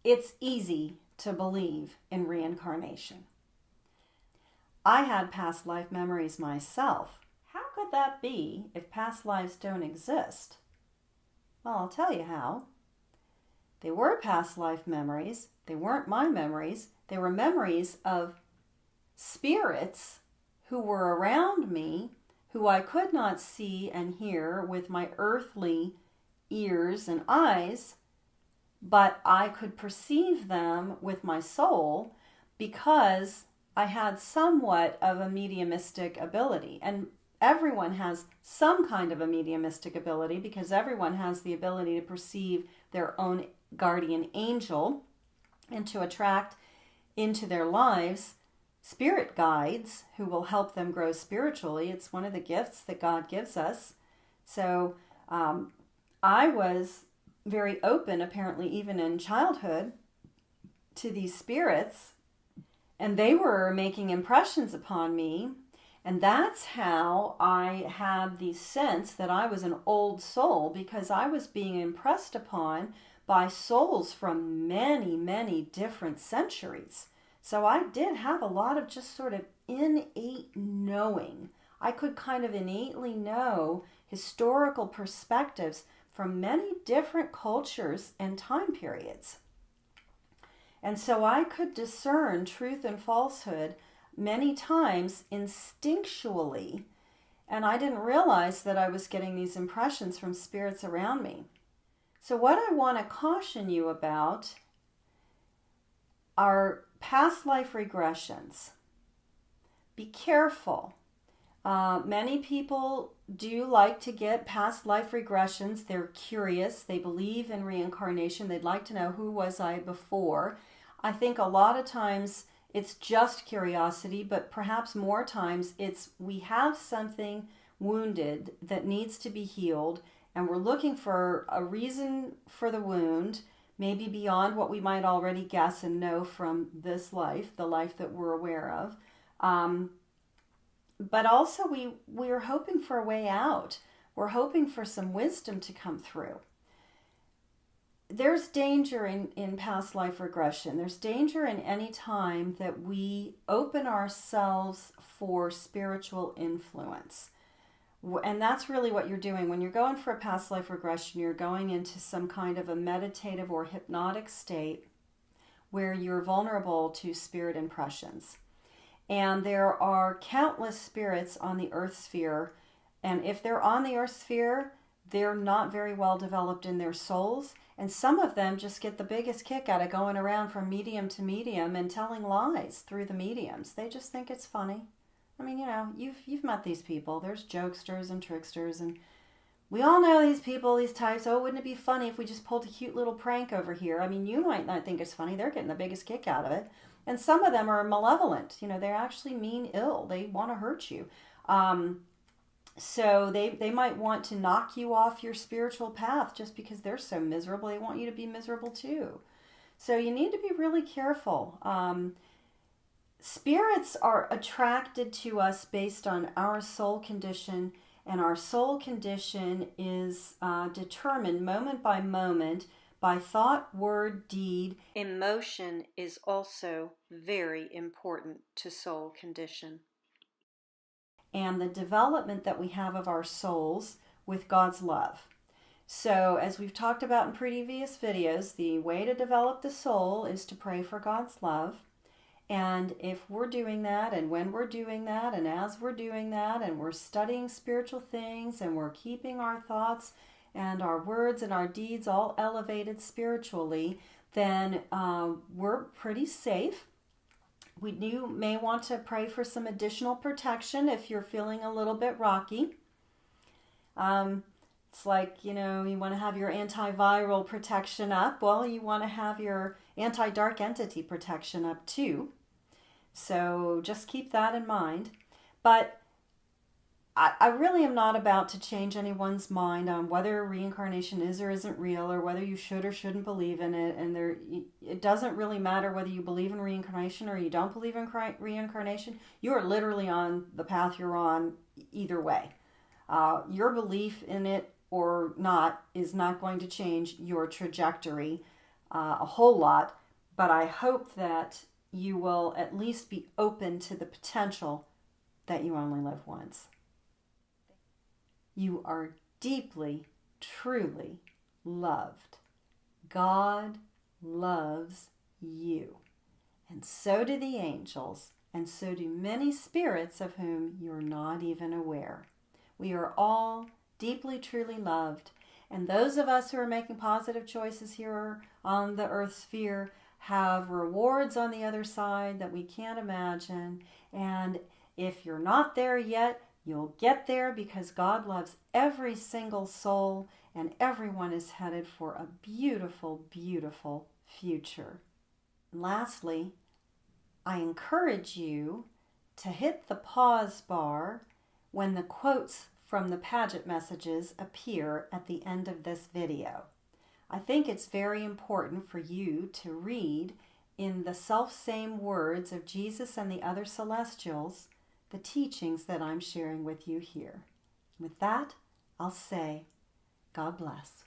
it's easy to believe in reincarnation. I had past life memories myself. How could that be if past lives don't exist? Well, I'll tell you how. They were past life memories. They weren't my memories. They were memories of spirits who were around me, who I could not see and hear with my earthly ears and eyes, but I could perceive them with my soul because I had somewhat of a mediumistic ability. And everyone has some kind of a mediumistic ability because everyone has the ability to perceive their own guardian angel and to attract into their lives spirit guides who will help them grow spiritually. It's one of the gifts that God gives us. So I was very open, apparently even in childhood, to these spirits, and they were making impressions upon me. And that's how I had the sense that I was an old soul, because I was being impressed upon by souls from many, many different centuries. So I did have a lot of just sort of innate knowing. I could kind of innately know historical perspectives from many different cultures and time periods. And so I could discern truth and falsehood many times instinctually, and I didn't realize that I was getting these impressions from spirits around me. So what I want to caution you about are past life regressions. Be careful. Many people do like to get past life regressions. They're curious. They believe in reincarnation. They'd like to know, who was I before? I think a lot of times it's just curiosity, but perhaps more times it's we have something wounded that needs to be healed, and we're looking for a reason for the wound, maybe beyond what we might already guess and know from this life, the life that we're aware of. But also we're hoping for a way out. We're hoping for some wisdom to come through. There's danger in past life regression. There's danger in any time that we open ourselves for spiritual influence. And that's really what you're doing. When you're going for a past life regression, you're going into some kind of a meditative or hypnotic state where you're vulnerable to spirit impressions. And there are countless spirits on the earth sphere. And if they're on the earth sphere, they're not very well developed in their souls. And some of them just get the biggest kick out of going around from medium to medium and telling lies through the mediums. They just think it's funny. I mean, you've met these people. There's jokesters and tricksters, and we all know these people, these types. Oh, wouldn't it be funny if we just pulled a cute little prank over here? I mean, you might not think it's funny. They're getting the biggest kick out of it. And some of them are malevolent. They actually mean ill. They want to hurt you. So they might want to knock you off your spiritual path just because they're so miserable. They want you to be miserable too. So you need to be really careful. Spirits are attracted to us based on our soul condition, and our soul condition is determined moment by moment by thought, word, deed. Emotion is also very important to soul condition. And the development that we have of our souls with God's love. So, as we've talked about in previous videos, the way to develop the soul is to pray for God's love. And if we're doing that, and when we're doing that, and as we're doing that, and we're studying spiritual things, and we're keeping our thoughts and our words and our deeds all elevated spiritually, then we're pretty safe. You may want to pray for some additional protection if you're feeling a little bit rocky. It's like, you want to have your antiviral protection up. Well, you want to have your anti-dark entity protection up too. So just keep that in mind. But I really am not about to change anyone's mind on whether reincarnation is or isn't real, or whether you should or shouldn't believe in it. And it doesn't really matter whether you believe in reincarnation or you don't believe in reincarnation. You are literally on the path you're on either way. Your belief in it or not is not going to change your trajectory a whole lot. but I hope that you will at least be open to the potential that you only live once. You are deeply, truly loved. God loves you. And so do the angels, and so do many spirits of whom you're not even aware. We are all deeply, truly loved. And those of us who are making positive choices here on the earth sphere have rewards on the other side that we can't imagine. And if you're not there yet, you'll get there, because God loves every single soul, and everyone is headed for a beautiful, beautiful future. And lastly, I encourage you to hit the pause bar when the quotes from the Paget messages appear at the end of this video. I think it's very important for you to read in the self-same words of Jesus and the other celestials the teachings that I'm sharing with you here. With that, I'll say, God bless.